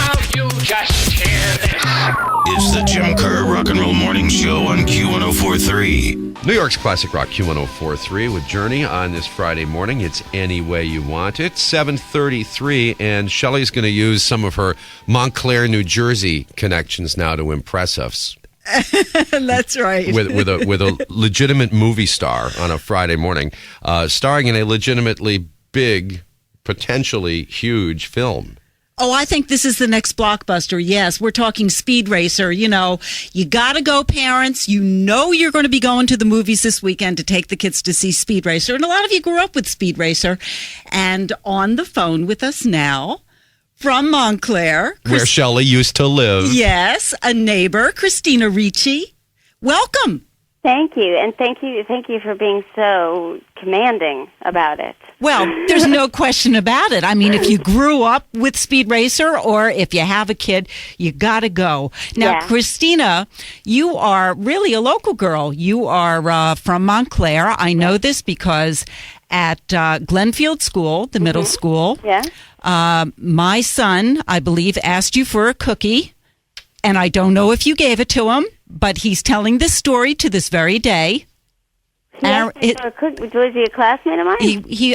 Now you just hear this. It's the Jim Kerr Rock and Roll Morning Show on Q1043. New York's classic rock Q1043 with Journey on this Friday morning. It's Any Way You Want It, 7:33, and Shelli's going to use some of her Montclair, New Jersey connections now to impress us. That's right. With a legitimate movie star on a Friday morning, starring in a legitimately big, potentially huge film. Oh, I think this is the next blockbuster. Yes, we're talking Speed Racer. You know, you got to go, parents. You know you're going to be going to the movies this weekend to take the kids to see Speed Racer. And a lot of you grew up with Speed Racer. And on the phone with us now from Montclair. Where Shelli used to live. Yes, a neighbor, Christina Ricci. Welcome. Thank you, and thank you for being so commanding about it. Well, there's no question about it. I mean, if you grew up with Speed Racer or if you have a kid, you got to go. Now, Yeah. Christina, you are really a local girl. You are from Montclair. I know this because at Glenfield School, the middle school, Yeah. my son, I believe, asked you for a cookie, and I don't know if you gave it to him, but he's telling this story to this very day. Was he a classmate of mine?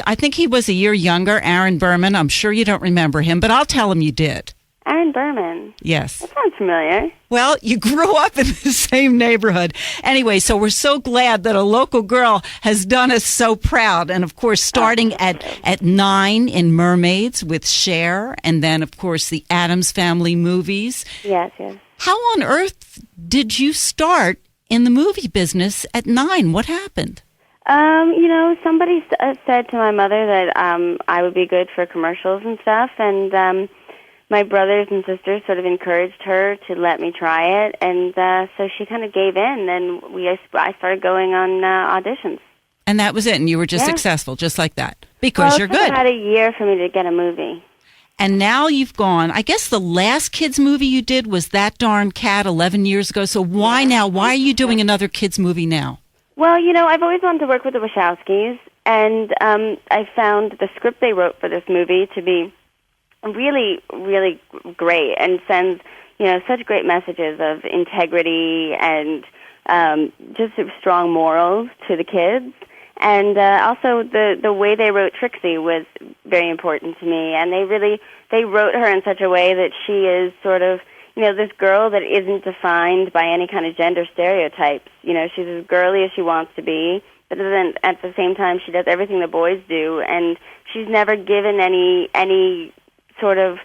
I think he was a year younger, Aaron Berman. I'm sure you don't remember him, but I'll tell him you did. Aaron Berman. Yes. That sounds familiar. Well, you grew up in the same neighborhood. Anyway, so we're so glad that a local girl has done us so proud. And, of course, starting at 9 in Mermaids with Cher, and then, of course, the Addams Family movies. Yes, yes. How on earth did you start in the movie business at 9? What happened? Somebody said to my mother that I would be good for commercials and stuff, and my brothers and sisters sort of encouraged her to let me try it, and so she kind of gave in, and I started going on auditions. And that was it, and you were just successful, just like that, because you're good. It took about a year for me to get a movie. And now you've gone, I guess the last kids movie you did was That Darn Cat 11 years ago. So why now? Why are you doing another kids movie now? Well, I've always wanted to work with the Wachowskis, and I found the script they wrote for this movie to be really, really great and sends, such great messages of integrity and just strong morals to the kids. And also the way they wrote Trixie was very important to me. And they wrote her in such a way that she is sort of, this girl that isn't defined by any kind of gender stereotypes. She's as girly as she wants to be, but then at the same time she does everything the boys do, and she's never given any sort of,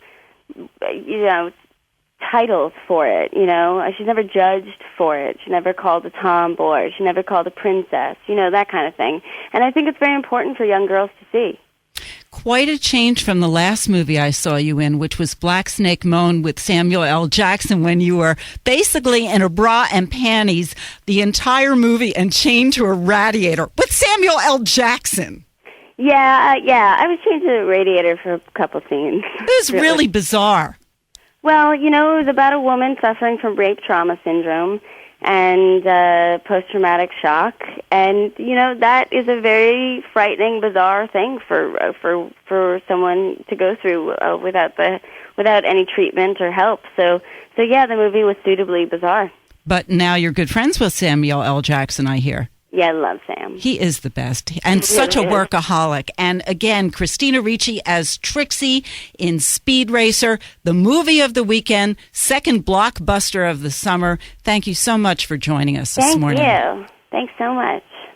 titles for it, She's never judged for it. She's never called a tomboy. She never called a princess, that kind of thing. And I think it's very important for young girls to see. Quite a change from the last movie I saw you in, which was Black Snake Moan with Samuel L. Jackson, when you were basically in a bra and panties the entire movie and chained to a radiator with Samuel L. Jackson. Yeah. I was chained to a radiator for a couple scenes. It was really bizarre. Well, it was about a woman suffering from rape trauma syndrome and post-traumatic shock, and that is a very frightening, bizarre thing for someone to go through without any treatment or help. So yeah, the movie was suitably bizarre. But now you're good friends with Samuel L. Jackson, I hear. Yeah, I love Sam. He is the best, and such a workaholic. And again, Christina Ricci as Trixie in Speed Racer, the movie of the weekend, second blockbuster of the summer. Thank you so much for joining us this morning. Thank you. Thanks so much.